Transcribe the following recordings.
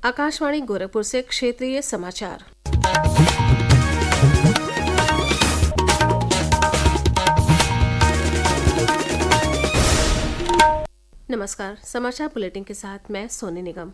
आकाशवाणी गोरखपुर से क्षेत्रीय समाचार। नमस्कार। समाचार बुलेटिन के साथ मैं सोनी निगम।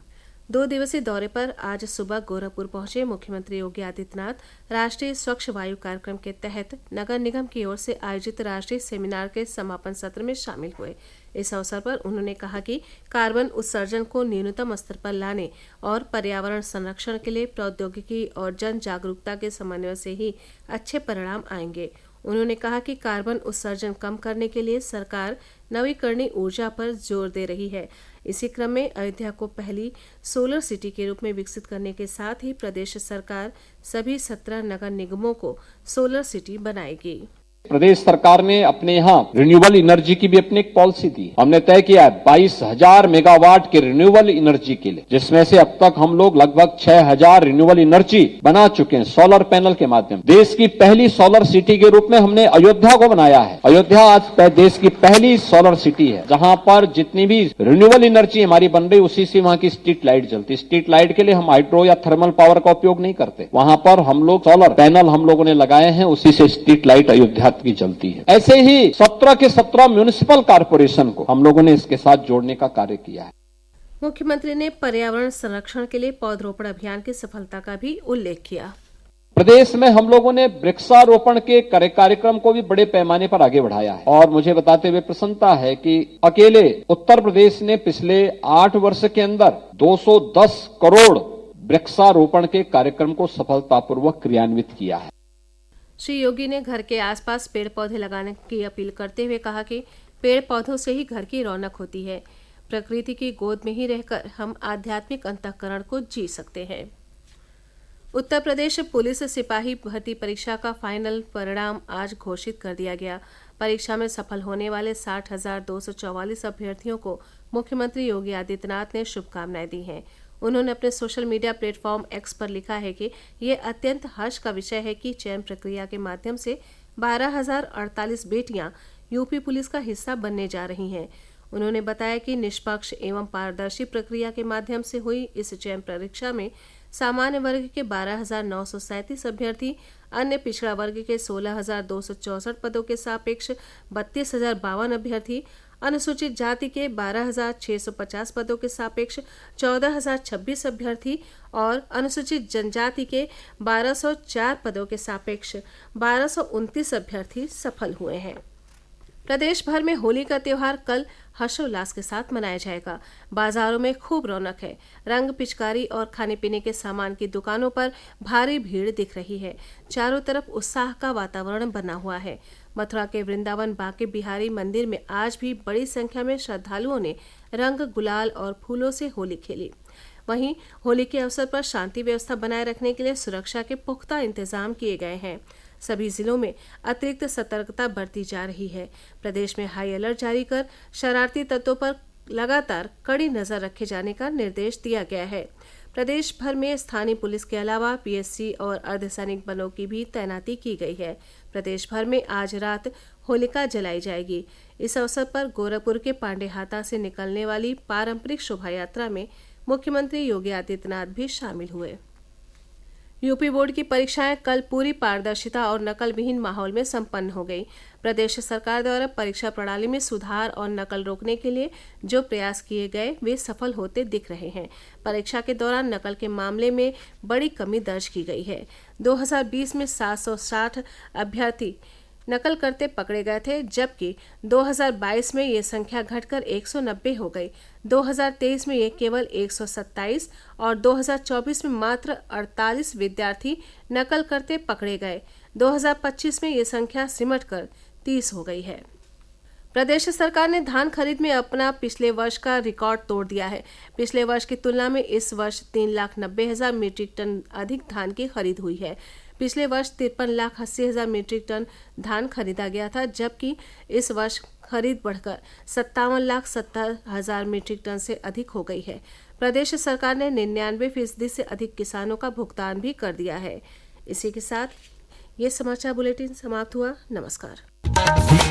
2 दिवसीय दौरे पर आज सुबह गोरखपुर पहुंचे मुख्यमंत्री योगी आदित्यनाथ राष्ट्रीय स्वच्छ वायु कार्यक्रम के तहत नगर निगम की ओर से आयोजित राष्ट्रीय सेमिनार के समापन सत्र में शामिल हुए। इस अवसर पर उन्होंने कहा कि कार्बन उत्सर्जन को न्यूनतम स्तर पर लाने और पर्यावरण संरक्षण के लिए प्रौद्योगिकी और जन जागरूकता के समन्वय से ही अच्छे परिणाम आएंगे। उन्होंने कहा कि कार्बन उत्सर्जन कम करने के लिए सरकार नवीकरणीय ऊर्जा पर जोर दे रही है। इसी क्रम में अयोध्या को पहली सोलर सिटी के रूप में विकसित करने के साथ ही प्रदेश सरकार सभी 17 नगर निगमों को सोलर सिटी बनाएगी। प्रदेश सरकार ने अपने यहाँ रिन्यूएबल एनर्जी की भी अपनी एक पॉलिसी दी। हमने तय किया है 22,000 मेगावाट के रिन्यूएबल एनर्जी के लिए, जिसमें से अब तक हम लोग लगभग 6,000 रिन्यूएबल एनर्जी बना चुके हैं सोलर पैनल के माध्यम। देश की पहली सोलर सिटी के रूप में हमने अयोध्या को बनाया है। अयोध्या आज देश की पहली सोलर सिटी है, जहाँ पर जितनी भी रिन्यूएबल एनर्जी हमारी बन रही उसी से वहाँ की स्ट्रीट लाइट जलती। स्ट्रीट लाइट के लिए हम हाइड्रो या थर्मल पावर का उपयोग नहीं करते, वहाँ पर हम लोग सोलर पैनल हम लोगों ने लगाए हैं, उसी से स्ट्रीट लाइट अयोध्या की जलती है। ऐसे ही 17 के 17 म्युनिसिपल कारपोरेशन को हम लोगों ने इसके साथ जोड़ने का कार्य किया है। मुख्यमंत्री ने पर्यावरण संरक्षण के लिए पौधरोपण अभियान की सफलता का भी उल्लेख किया। प्रदेश में हम लोगों ने वृक्षारोपण के कार्यक्रम को भी बड़े पैमाने पर आगे बढ़ाया है और मुझे बताते हुए प्रसन्नता है कि अकेले उत्तर प्रदेश ने पिछले 8 वर्ष के अंदर 210 करोड़ वृक्षारोपण के कार्यक्रम को सफलतापूर्वक क्रियान्वित किया है। श्री योगी ने घर के आसपास पेड़ पौधे लगाने की अपील करते हुए कहा कि पेड़ पौधों से ही घर की रौनक होती है। प्रकृति की गोद में ही रहकर हम आध्यात्मिक अंतःकरण को जी सकते हैं। उत्तर प्रदेश पुलिस सिपाही भर्ती परीक्षा का फाइनल परिणाम आज घोषित कर दिया गया। परीक्षा में सफल होने वाले 60,244 अभ्यर्थियों को मुख्यमंत्री योगी आदित्यनाथ ने शुभकामनाएं दी हैं। उन्होंने अपने सोशल मीडिया प्लेटफॉर्म एक्स पर लिखा है कि ये अत्यंत हर्ष का विषय है कि चयन प्रक्रिया के माध्यम से 12,048 बेटियां यूपी पुलिस का हिस्सा बनने जा रही हैं। उन्होंने बताया कि निष्पक्ष एवं पारदर्शी प्रक्रिया के माध्यम से हुई इस चयन परीक्षा में सामान्य वर्ग के 12,937 अभ्यर्थी, अन्य पिछड़ा वर्ग के 16,264 पदों के सापेक्ष 32,052 अभ्यर्थी, अनुसूचित जाति के 12,650 पदों के सापेक्ष 14,026 अभ्यर्थी और अनुसूचित जनजाति के 1,204 पदों के सापेक्ष 1,229 अभ्यर्थी सफल हुए हैं। प्रदेश भर में होली का त्योहार कल हर्षोल्लास के साथ मनाया जाएगा। बाजारों में खूब रौनक है। रंग, पिचकारी और खाने पीने के सामान की दुकानों पर भारी भीड़ दिख रही है। चारों तरफ उत्साह का वातावरण बना हुआ है। मथुरा के वृंदावन बांके बिहारी मंदिर में आज भी बड़ी संख्या में श्रद्धालुओं ने रंग, गुलाल और फूलों से होली खेली। वहीं होली के अवसर पर शांति व्यवस्था बनाए रखने के लिए सुरक्षा के पुख्ता इंतजाम किए गए हैं। सभी जिलों में अतिरिक्त सतर्कता बरती जा रही है। प्रदेश में हाई अलर्ट जारी कर शरारती तत्वों पर लगातार कड़ी नजर रखे जाने का निर्देश दिया गया है। प्रदेश भर में स्थानीय पुलिस के अलावा पीएससी और अर्धसैनिक बलों की भी तैनाती की गई है। प्रदेश भर में आज रात होलिका जलाई जाएगी। इस अवसर पर गोरखपुर के पांडेहाता से निकलने वाली पारंपरिक शोभा यात्रा में मुख्यमंत्री योगी आदित्यनाथ भी शामिल हुए। यूपी बोर्ड की परीक्षाएं कल पूरी पारदर्शिता और नकल विहीन माहौल में संपन्न हो गई। प्रदेश सरकार द्वारा परीक्षा प्रणाली में सुधार और नकल रोकने के लिए जो प्रयास किए गए वे सफल होते दिख रहे हैं। परीक्षा के दौरान नकल के मामले में बड़ी कमी दर्ज की गई है। 2020 में 760 अभ्यर्थी नकल करते पकड़े गए थे, जबकि 2022 में ये संख्या घटकर 190 हो गई। 2023 में ये केवल 127 और 2024 में मात्र 48 विद्यार्थी नकल करते पकड़े गए। 2025 में ये संख्या सिमटकर 30 हो गई है। प्रदेश सरकार ने धान खरीद में अपना पिछले वर्ष का रिकॉर्ड तोड़ दिया है। पिछले वर्ष की तुलना में इस वर्ष 3,90,000 मीट्रिक टन अधिक धान की खरीद हुई है। पिछले वर्ष 53,80,000 मीट्रिक टन धान खरीदा गया था, जबकि इस वर्ष खरीद बढ़कर 57,70,000 मीट्रिक टन से अधिक हो गई है। प्रदेश सरकार ने 99% से अधिक किसानों का भुगतान भी कर दिया है। इसी के साथ ये समाचार बुलेटिन समाप्त हुआ। नमस्कार।